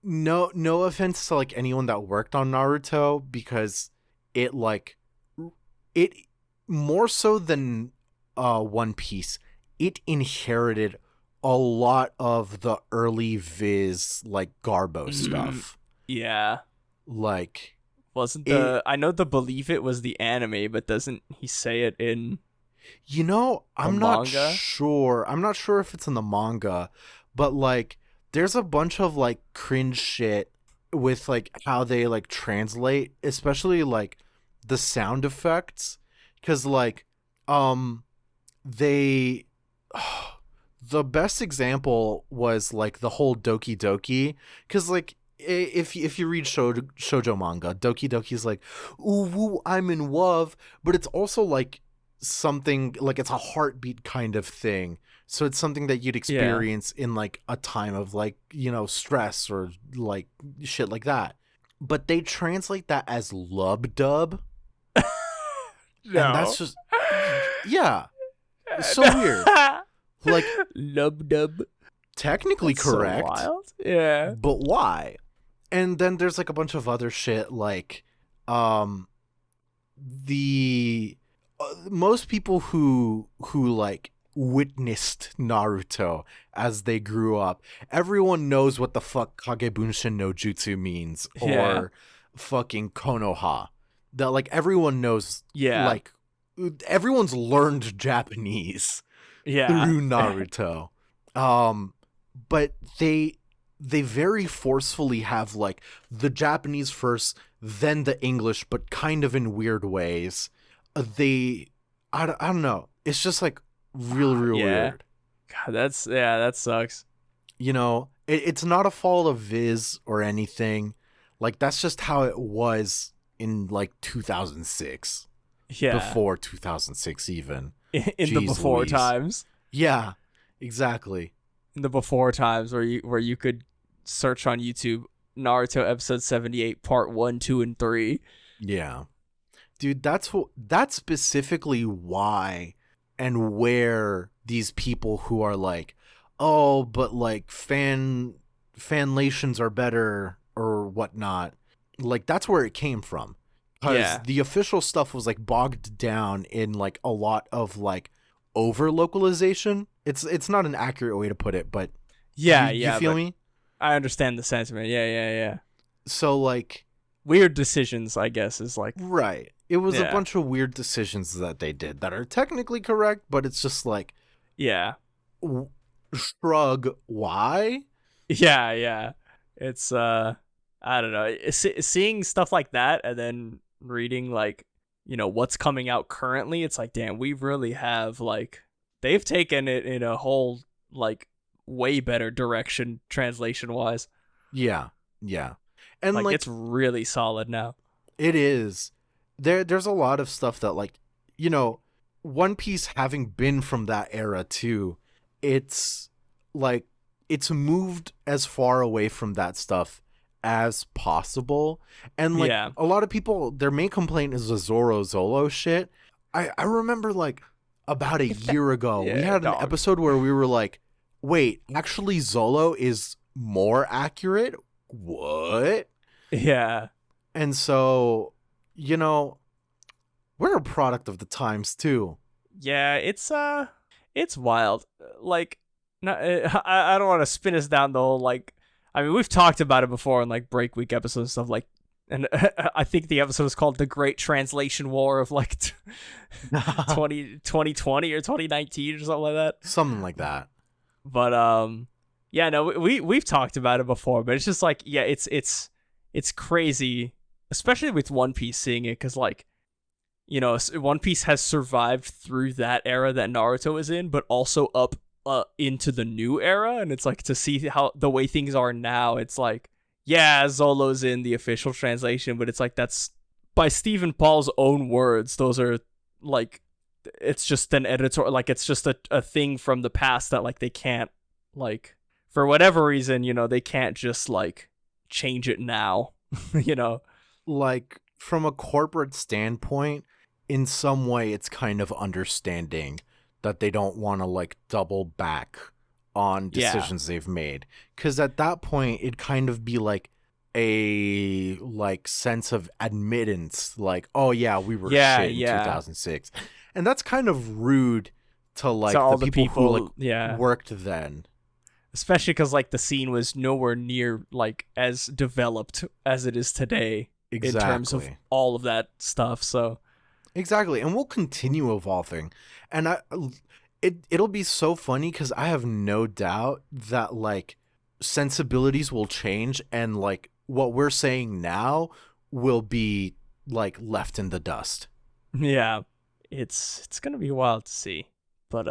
No offense to anyone that worked on Naruto, because it more so than One Piece, it inherited a lot of the early Viz Garbo stuff. Yeah. Wasn't I know the Believe It was the anime, but doesn't he say it in I'm not sure. I'm not sure if it's in the manga, but there's a bunch of cringe shit with how they translate, especially the sound effects, because they the best example was the whole Doki Doki, because if you read shoujo manga, Doki Doki's ooh woo, I'm in love, but it's also something it's a heartbeat kind of thing, so it's something that you'd experience in a time of stress or shit like that, but they translate that as lub dub. No. And that's just it's so weird. Lub dub, technically that's correct, so wild. Yeah, but why? And then there's a bunch of other shit the most people who witnessed Naruto as they grew up, everyone knows what the fuck Kagebunshin no Jutsu means, or fucking Konoha. That everyone knows. Yeah. Everyone's learned Japanese through Naruto. But they very forcefully have the Japanese first, then the English, but kind of in weird ways. I don't know. It's just real weird. God, that sucks. It's not a fault of Viz or anything. That's just how it was in 2006. Yeah. Before 2006 even. In the before Louise. Times. Yeah, exactly. In the before times where you could search on YouTube Naruto episode 78 part 1, 2, and 3. Yeah. Dude, that's specifically why and where these people who are oh, but fanlations are better or whatnot, that's where it came from. Because the official stuff was bogged down in a lot of over localization. It's not an accurate way to put it, but you feel me? I understand the sentiment. Yeah. So weird decisions, I guess, is right. It was a bunch of weird decisions that they did that are technically correct, but it's just shrug. Why? Yeah. It's I don't know. Seeing stuff like that and then reading what's coming out currently, it's like, damn, we really have like they've taken it in a whole like way better direction translation wise. Yeah. Yeah. And Like like it's really solid now. it is. There's a lot of stuff that like, One Piece having been from that era too, it's like it's moved as far away from that stuff as possible. And like Yeah. a lot of people, their main complaint is the Zoro Zolo shit. I remember like about a year ago, we Yeah, had an dog. episode where we were like, wait, actually Zolo is more accurate? What? Yeah. And so, we're a product of the times too. Yeah, it's wild. Like, not, I don't want to spin us down the whole like. I mean, we've talked about it before in like break week episodes and stuff like, and I think the episode is called "The Great Translation War" of like 2020 or 2019 or something like that. Something like that. But yeah, no, we've talked about it before, but it's just like, yeah, it's crazy, especially with One Piece seeing it, because like, One Piece has survived through that era that Naruto is in, but also up into the new era, and it's like to see how the way things are now. It's like, yeah, Zolo's in the official translation, but it's like that's by Stephen Paul's own words. Those are like, it's just an editor, like it's just a thing from the past that like they can't like for whatever reason, they can't just like change it now, Like from a corporate standpoint, in some way it's kind of understanding that they don't want to like double back on decisions they've made, because at that point it'd kind of be like a like sense of admittance, like, oh yeah, we were shit in 2006, and that's kind of rude to like to all the people who like worked then, especially because like the scene was nowhere near like as developed as it is today. Exactly. In terms of all of that stuff. So exactly, and we'll continue evolving, and it'll be so funny because I have no doubt that like sensibilities will change, and like what we're saying now will be like left in the dust. Yeah, it's gonna be wild to see. But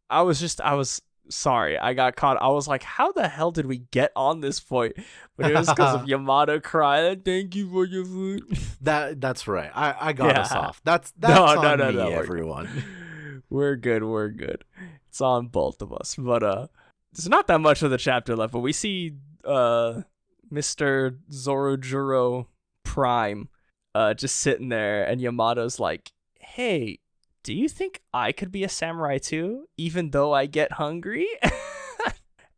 I was sorry, I got caught. I was like, how the hell did we get on this point? But it was because of Yamato crying, thank you for your food. That's right. I got us off. That's no, on me, no, everyone. We're good. It's on both of us. But there's not that much of the chapter left, but we see Mr. Zorojuro Prime just sitting there, and Yamato's like, hey, do you think I could be a samurai too, even though I get hungry?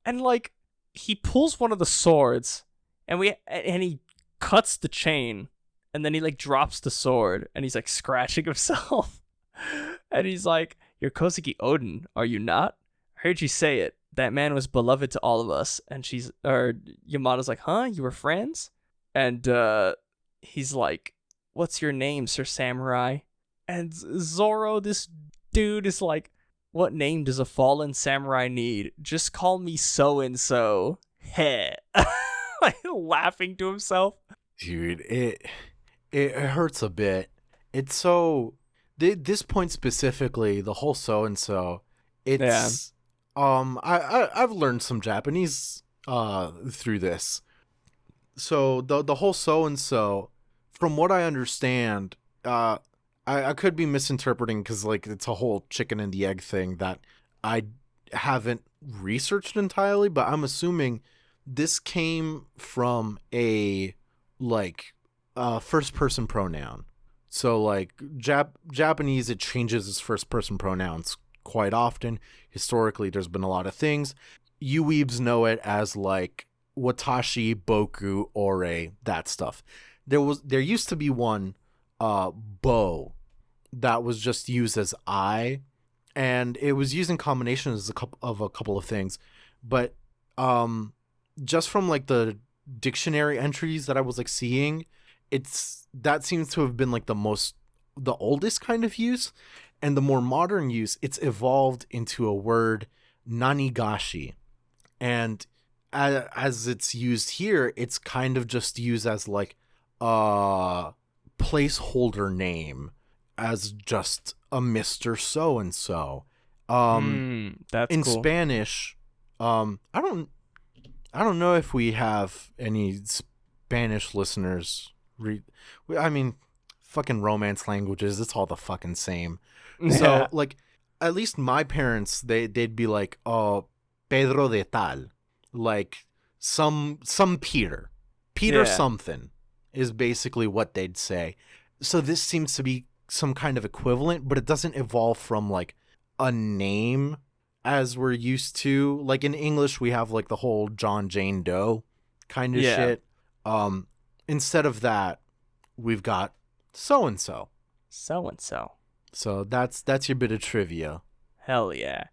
And like, he pulls one of the swords, and he cuts the chain, and then he like drops the sword, and he's like scratching himself. And he's like, you're Kozuki Oden, are you not? I heard you say it. That man was beloved to all of us. And Yamato's like, huh? You were friends? And he's like, what's your name, Sir Samurai? And Zoro, this dude, is like, what name does a fallen samurai need? Just call me so-and-so. Heh. Like, laughing to himself. Dude, it hurts a bit. It's so... This point specifically, the whole so-and-so, it's... Yeah. I've learned some Japanese through this. So the whole so-and-so, from what I understand... I could be misinterpreting because like it's a whole chicken and the egg thing that I haven't researched entirely, but I'm assuming this came from a like first person pronoun. So like Japanese, it changes its first person pronouns quite often. Historically, there's been a lot of things. You weebs know it as like watashi, boku, ore, that stuff. There used to be one bow that was just used as I, and it was used in combination as a couple of things, but just from like the dictionary entries that I was like seeing, that seems to have been like the oldest kind of use, and the more modern use, it's evolved into a word, nanigashi, and as it's used here, it's kind of just used as like placeholder name as just a Mr. So-and-so. That's in cool. Spanish, I don't know if we have any Spanish listeners. I mean, fucking Romance languages, it's all the fucking same. So, like, at least my parents, they'd be like, oh, Pedro de tal. Like, some Peter. Peter something is basically what they'd say. So this seems to be some kind of equivalent, but it doesn't evolve from, like, a name as we're used to. Like, in English, we have, like, the whole John, Jane, Doe kind of shit. Instead of that, we've got so-and-so. So-and-so. So that's your bit of trivia. Hell yeah.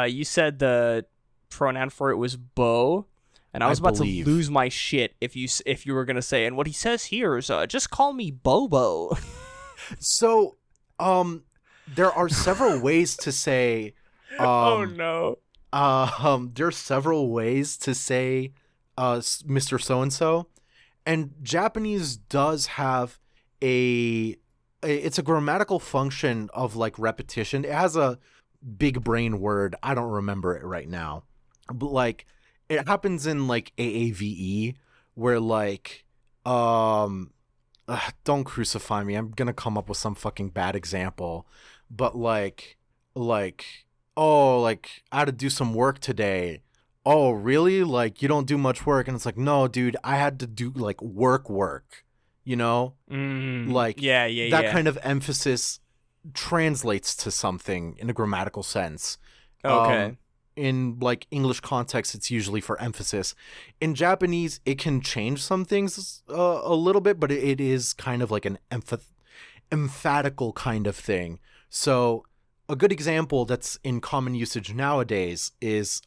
You said the pronoun for it was beau, and I was about to lose my shit if you were gonna say, and what he says here is just call me Bobo. So, there are several ways to say. Oh no. There are several ways to say, Mr. So-and-so, and Japanese does have it's a grammatical function of, like, repetition. It has a big brain word. I don't remember it right now. But, like, it happens in, like, AAVE, where, like, don't crucify me. I'm gonna come up with some fucking bad example. But, like, oh, like, I had to do some work today. Oh, really? Like, you don't do much work? And it's like, no, dude, I had to do, like, work. You know? Like, that kind of emphasis translates to something in a grammatical sense. Okay. In, like, English context, it's usually for emphasis. In Japanese, it can change some things a little bit, but it is kind of like an emphatical kind of thing. So a good example that's in common usage nowadays is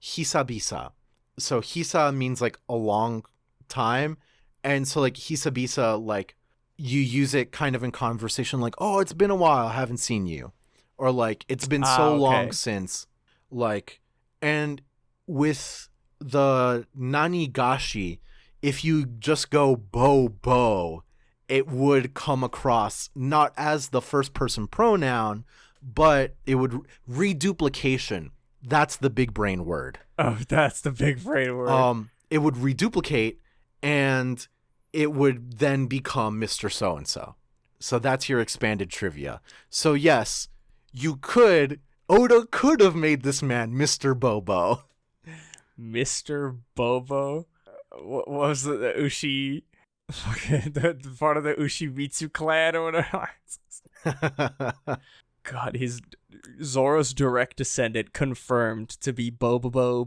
hisabisa. So hisa means, like, a long time. And so, like, hisabisa, like, you use it kind of in conversation, like, oh, it's been a while, I haven't seen you. Or, like, it's been so long since, like, and with the nanigashi, if you just go bo, it would come across not as the first person pronoun, but it would reduplication. That's the big brain word. Oh, that's the big brain word. It would reduplicate, and it would then become Mr. So-and-so. So that's your expanded trivia. So yes, Oda could have made this man Mr. Bobo. Mr. Bobo? What was the Ushi? the part of the Ushimitsu clan or whatever. God, his Zoro's direct descendant confirmed to be Bobo.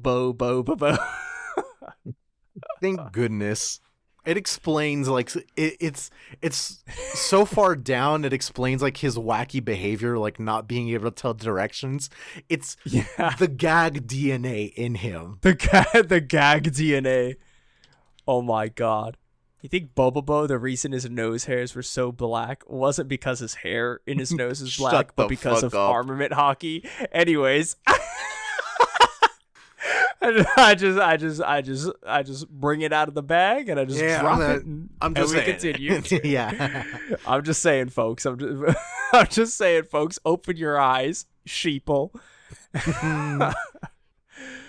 Thank goodness. It explains, like, it's so far down, it explains, like, his wacky behavior, like, not being able to tell directions. It's the gag DNA in him. The gag DNA. Oh my god. You think Bobobo, the reason his nose hairs were so black wasn't because his hair in his nose is black, but because of armament hockey? Anyways. I just bring it out of the bag and I just drop it. I'm just saying. Continue. Yeah. I'm just saying, folks. I'm just saying, folks. Open your eyes, sheeple.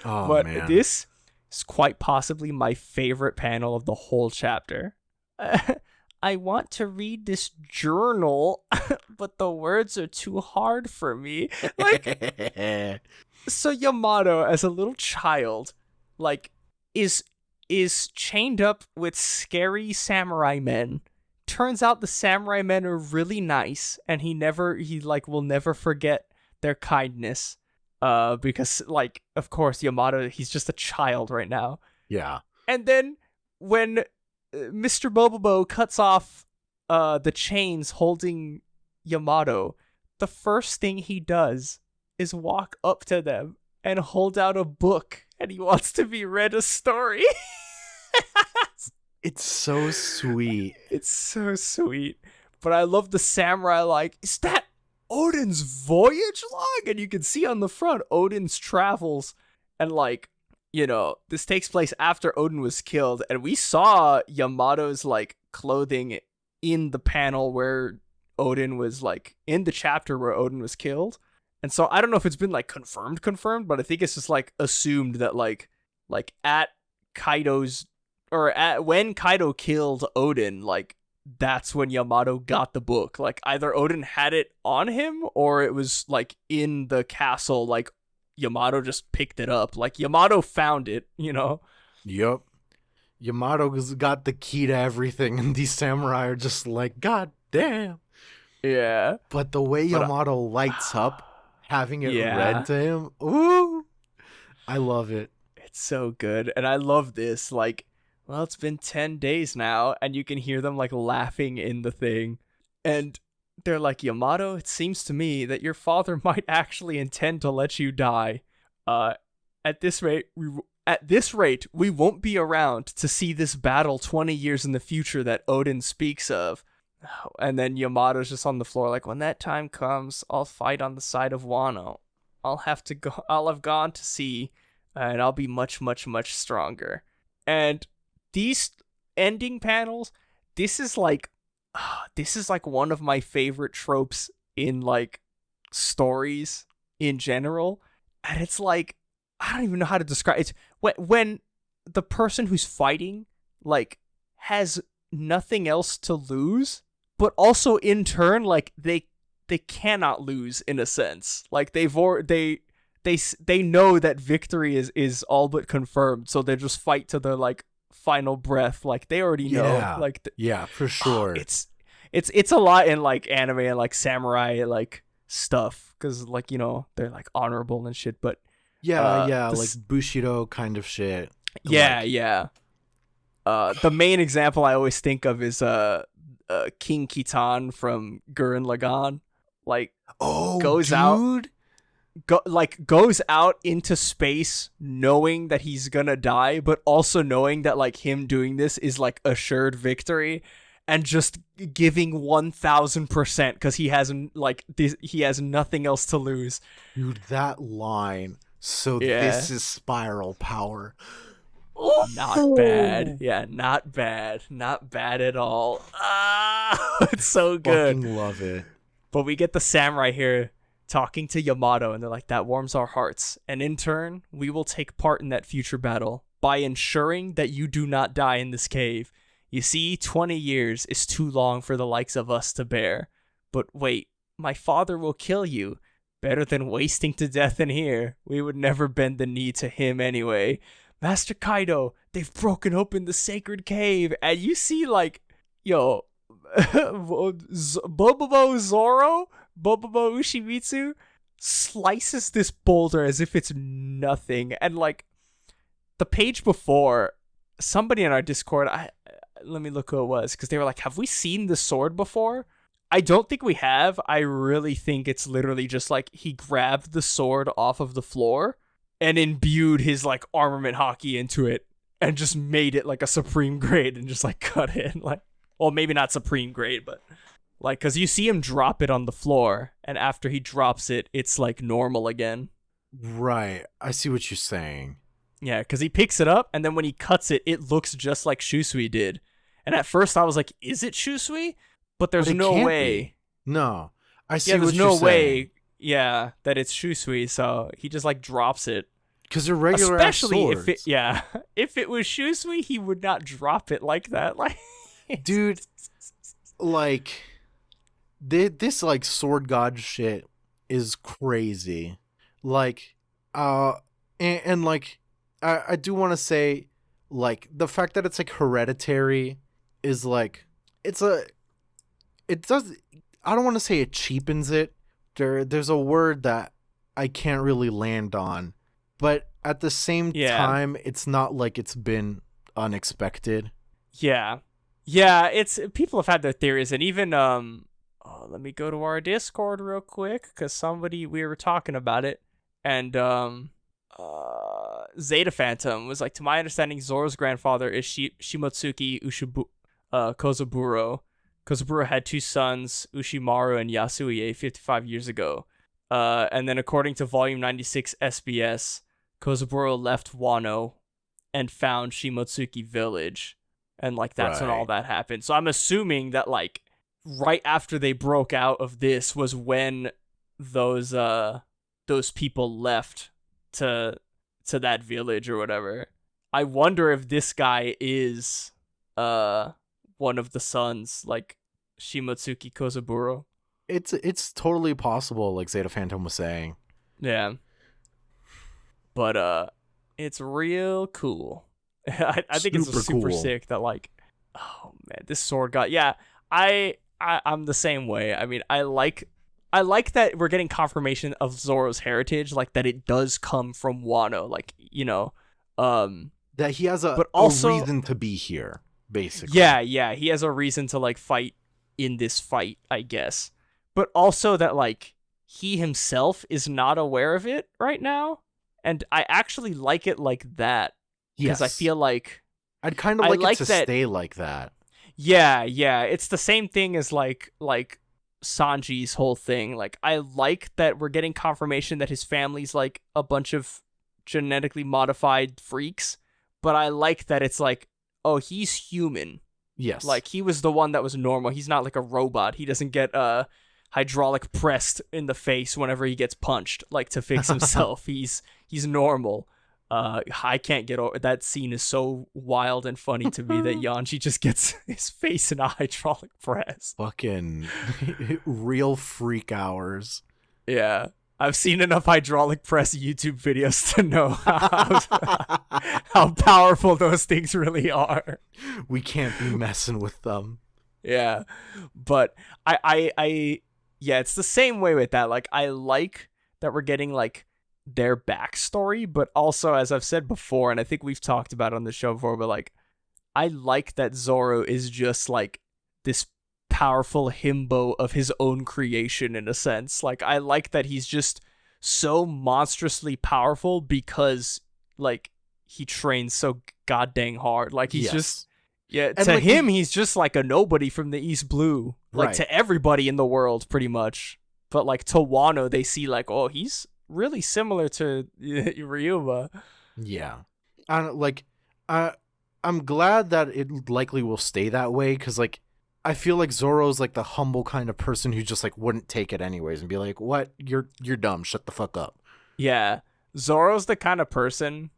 But man. This is quite possibly my favorite panel of the whole chapter. I want to read this journal, but the words are too hard for me. Like. So Yamato, as a little child, like, is chained up with scary samurai men. Turns out the samurai men are really nice, and he will never forget their kindness. Because, like, of course, Yamato, he's just a child right now. Yeah. And then when Mr. Bobobo cuts off the chains holding Yamato, the first thing he does is walk up to them and hold out a book, and he wants to be read a story. It's so sweet. It's so sweet. But I love the samurai, like, is that Odin's voyage log? And you can see on the front Odin's travels. And, like, you know, this takes place after Odin was killed, and we saw Yamato's, like, clothing in the panel where Odin was like in the chapter where Odin was killed. And so I don't know if it's been like confirmed, but I think it's just like assumed that like at Kaido's or at when Kaido killed Odin, like that's when Yamato got the book. Like either Odin had it on him or it was like in the castle, like Yamato just picked it up. Like Yamato found it, you know? Yup. Yamato's got the key to everything, and these samurai are just like, God damn. Yeah. But the way Yamato lights up, having it read to him, ooh, I love it. It's so good. And I love this. Like, well, it's been 10 days now, and you can hear them like laughing in the thing. And they're like, Yamato, it seems to me that your father might actually intend to let you die. At this rate, we won't be around to see this battle 20 years in the future that Odin speaks of. And then Yamato's just on the floor like, when that time comes, I'll fight on the side of Wano. I'll have gone to sea, and I'll be much, much, much stronger. And these ending panels, this is like one of my favorite tropes in like stories in general. And it's like, I don't even know how to describe it. When the person who's fighting like has nothing else to lose, but also in turn like they cannot lose in a sense. Like they know that victory is all but confirmed, so they just fight to their like final breath. Like they already know. Like yeah, for sure. It's a lot in like anime and like samurai like stuff, because like, you know, they're like honorable and shit, but like Bushido kind of shit. Yeah. The main example I always think of is King Kitan from Gurren Lagann. Like, goes out into space knowing that he's gonna die, but also knowing that like him doing this is like assured victory, and just giving 1000% because he has nothing else to lose. Dude, that line. So this is spiral power. Not bad. Yeah, not bad. Not bad at all. It's so good. Fucking love it. But we get the samurai here talking to Yamato, and they're like, that warms our hearts. And in turn, we will take part in that future battle by ensuring that you do not die in this cave. You see, 20 years is too long for the likes of us to bear. But wait, my father will kill you. Better than wasting to death in here. We would never bend the knee to him anyway. Master Kaido, they've broken open the sacred cave. And you see, like, yo, Bobobo Zoro, Bobobo Ushimitsu, slices this boulder as if it's nothing. And, like, the page before, somebody in our Discord, let me look who it was, because they were like, have we seen the sword before? I don't think we have. I really think it's literally just like he grabbed the sword off of the floor and imbued his like armament hockey into it and just made it like a supreme grade and just like cut it. Like, well, maybe not supreme grade, but like, because you see him drop it on the floor, and after he drops it, it's like normal again. Right. I see what you're saying. Yeah, because he picks it up, and then when he cuts it, it looks just like Shusui did. And at first I was like, is it Shusui? But there's no way. No. I see what you're saying. There's no way, that it's Shusui, so he just, like, drops it. Because they're regular especially swords. If it was Shusui, he would not drop it like that. Like, dude, like, this, like, sword god shit is crazy. Like, and like, I do want to say, like, the fact that it's, like, hereditary is, like, I don't want to say it cheapens it. There's a word that I can't really land on, but at the same time, it's not like it's been unexpected. Yeah, it's people have had their theories, and even let me go to our Discord real quick, because we were talking about it, and Zeta Phantom was like, to my understanding, Zoro's grandfather is Shimotsuki Kozaburo. Kozaburo had two sons, Ushimaru and Yasuie, 55 years ago. And then according to Volume 96 SBS, Kozaburo left Wano and found Shimotsuki Village. and like that's when all Right. that happened. So I'm assuming that like right after they broke out of this was when those people left to that village or whatever. I wonder if this guy is one of the sons, like Shimotsuki Kozaburo. It's totally possible, like Zeta Phantom was saying. Yeah. But it's real cool. I think it's super cool. sick that like, oh man, this sword got I'm the same way. I mean, I like that we're getting confirmation of Zoro's heritage, like that it does come from Wano, like, you know, that he has but also, a reason to be here, basically. Yeah, he has a reason to like fight in this fight, I guess. But also that like he himself is not aware of it right now, and I actually like it like that because I feel like I'd kind of like it to stay like that. Yeah, it's the same thing as like Sanji's whole thing. Like I like that we're getting confirmation that his family's like a bunch of genetically modified freaks, but I like that it's like, oh, he's human. Yes. Like he was the one that was normal. He's not like a robot. He doesn't get hydraulic pressed in the face whenever he gets punched, like to fix himself. He's normal. I can't get over that scene. Is so wild and funny to me that Yanji just gets his face in a hydraulic press. Fucking real freak hours. Yeah, I've seen enough hydraulic press YouTube videos to know how powerful those things really are. We can't be messing with them. Yeah, but I yeah, it's the same way with that. Like I like that we're getting like their backstory, but also, as I've said before, and I think we've talked about it on the show before, but like I like that Zoro is just like this powerful himbo of his own creation in a sense. Like I like that he's just so monstrously powerful because like he trains so goddamn hard. Like he's just and to like, him he's just like a nobody from the East Blue. Like right. To everybody in the world pretty much. But like to Wano they see like, oh, he's really similar to Ryuma. Yeah. I'm glad that it likely will stay that way, because like I feel like Zoro's like the humble kind of person who just like wouldn't take it anyways and be like, what? You're dumb. Shut the fuck up. Yeah. Zoro's the kind of person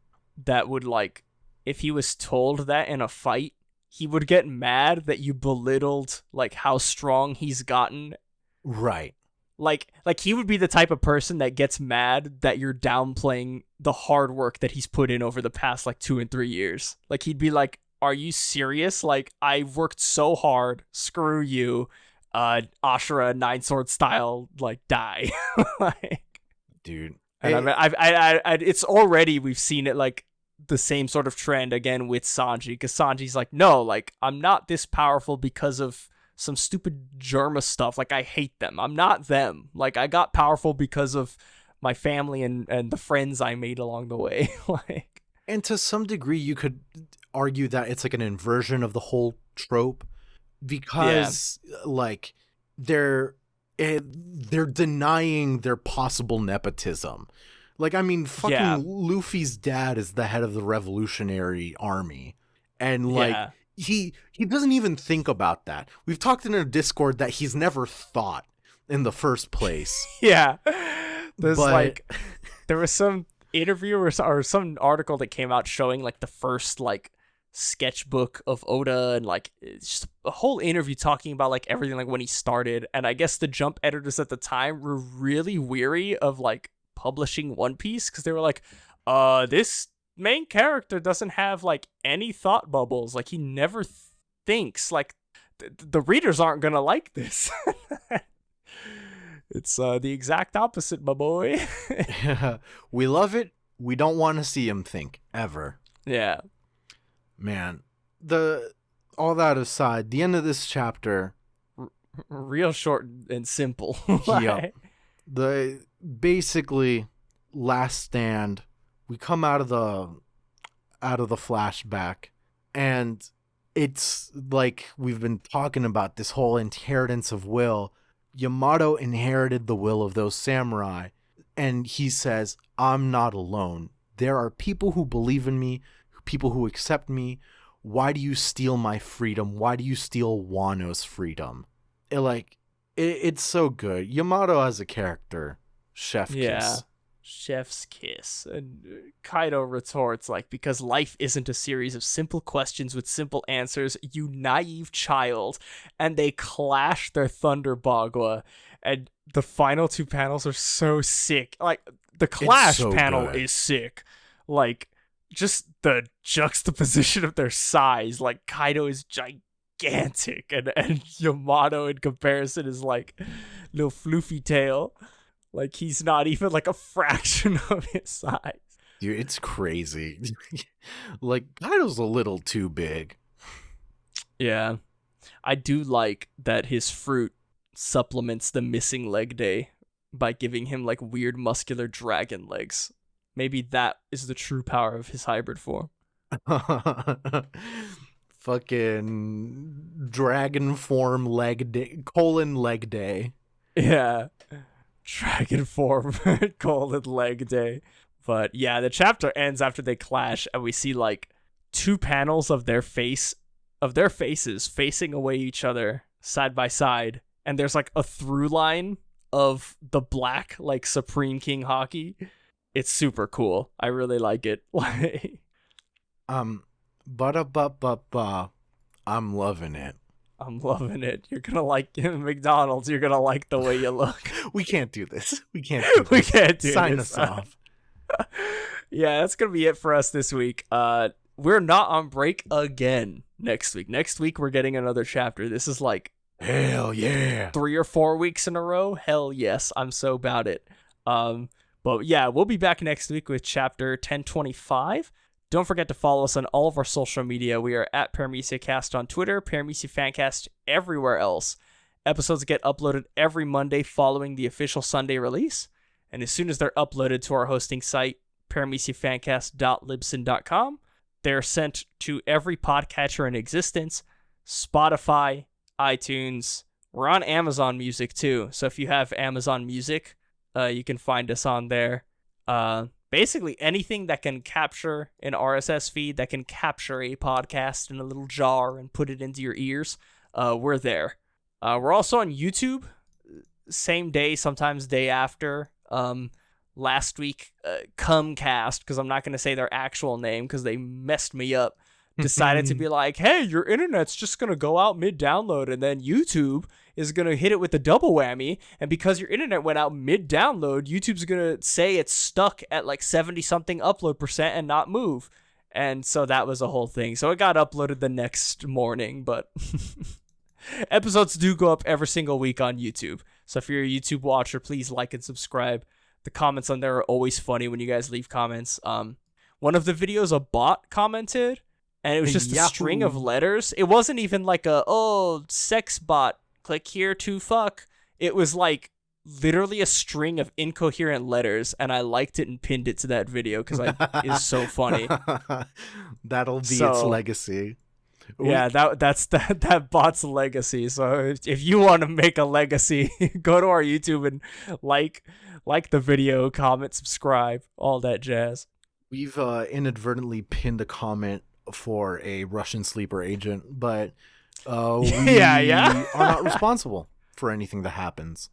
that would like, if he was told that in a fight, he would get mad that you belittled like how strong he's gotten. Right. Like he would be the type of person that gets mad that you're downplaying the hard work that he's put in over the past like 2 and 3 years. Like he'd be like, are you serious? Like I've worked so hard. Screw you. Ashura 9 sword style, like die. Like, dude. And I mean, I it's already, we've seen it like the same sort of trend again with Sanji, because Sanji's like, no, like I'm not this powerful because of some stupid Germa stuff. Like I hate them. I'm not them. Like I got powerful because of my family and the friends I made along the way. Like, and to some degree you could argue that it's like an inversion of the whole trope, because like they're denying their possible nepotism. Like, I mean, fucking Luffy's dad is the head of the Revolutionary Army, and like he doesn't even think about that. We've talked in a Discord that he's never thought in the first place. Yeah. There's like, there was some interview or some article that came out showing like the first like sketchbook of Oda, and like it's just a whole interview talking about like everything, like when he started. And I guess the Jump editors at the time were really weary of like publishing One Piece, because they were like, this main character doesn't have like any thought bubbles. Like he never thinks. Like the readers aren't gonna like this. It's the exact opposite, my boy. We love it. We don't want to see him think ever. Yeah, man. All that aside, the end of this chapter, real short and simple. Yep. The basically last stand. We come out of the flashback, and it's like we've been talking about this whole inheritance of will. Yamato inherited the will of those samurai, and he says, I'm not alone. There are people who believe in me, people who accept me. why do you steal my freedom? Why do you steal Wano's freedom? It's so good. Yamato as a character, chef kiss. Chef's kiss. And Kaido retorts, like, because life isn't a series of simple questions with simple answers, you naive child. And they clash their Thunder Bagua. And the final 2 panels are so sick. Like, the clash panel is sick. Like, just the juxtaposition of their size. Like, Kaido is gigantic. And Yamato, in comparison, is like little floofy tail. Like, he's not even, like, a fraction of his size. Dude, it's crazy. Like, Kaido's a little too big. Yeah. I do like that his fruit supplements the missing leg day by giving him, like, weird muscular dragon legs. Maybe that is the true power of his hybrid form. Fucking dragon form leg day, leg day. Yeah. Dragon form leg day. But yeah, the chapter ends after they clash and we see like 2 panels of their faces facing away each other side by side, and there's like a through line of the black like Supreme King Haki. It's super cool. I really like it. I'm loving it. I'm loving it. You're gonna like McDonald's. You're gonna like the way you look. We can't do this. We can't do Sign us off. Yeah, that's gonna be it for us this week. We're not on break again next week. Next week we're getting another chapter. This is like hell yeah, 3 or 4 weeks in a row. Hell yes, I'm so about it. But yeah, we'll be back next week with chapter 1025. Don't forget to follow us on all of our social media. We are at Paramecia Cast on Twitter, Paramecia Fancast everywhere else. Episodes get uploaded every Monday following the official Sunday release. And as soon as they're uploaded to our hosting site, parameciafancast.libsyn.com, they're sent to every podcatcher in existence, Spotify, iTunes. We're on Amazon Music too. So if you have Amazon Music, you can find us on there. Basically anything that can capture an RSS feed, that can capture a podcast in a little jar and put it into your ears, we're there. We're also on YouTube, same day, sometimes day after. Last week, Cumcast, because I'm not going to say their actual name because they messed me up, decided to be like, hey, your internet's just going to go out mid-download, and then YouTube is going to hit it with the double whammy, and because your internet went out mid-download, YouTube's going to say it's stuck at like 70-something upload percent and not move. And so that was a whole thing. So it got uploaded the next morning, but episodes do go up every single week on YouTube. So if you're a YouTube watcher, please like and subscribe. The comments on there are always funny when you guys leave comments. One of the videos, a bot commented, and it was just a string of letters. It wasn't even like sex bot, click here to fuck. It was like literally a string of incoherent letters, and I liked it and pinned it to that video because it's so funny. That'll be its legacy. Yeah, that's that bot's legacy. So if you want to make a legacy, go to our YouTube and like the video, comment, subscribe, all that jazz. We've inadvertently pinned a comment for a Russian sleeper agent, but we are not responsible for anything that happens.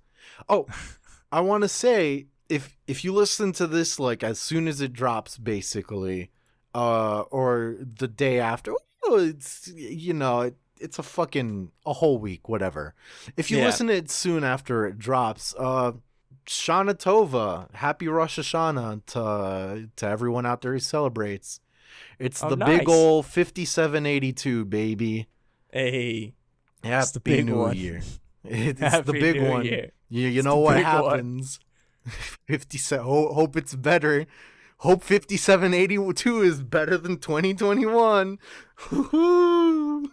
Oh, I want to say if you listen to this like as soon as it drops, basically, or the day after, it's it's a whole week, whatever. If you listen to it soon after it drops, Shana Tova, happy Rosh Hashanah to everyone out there who celebrates. It's big ol' 5782, baby. Hey, Happy New Year. It's the big one. You know what happens. 57. Hope it's better. Hope 5782 is better than 2021.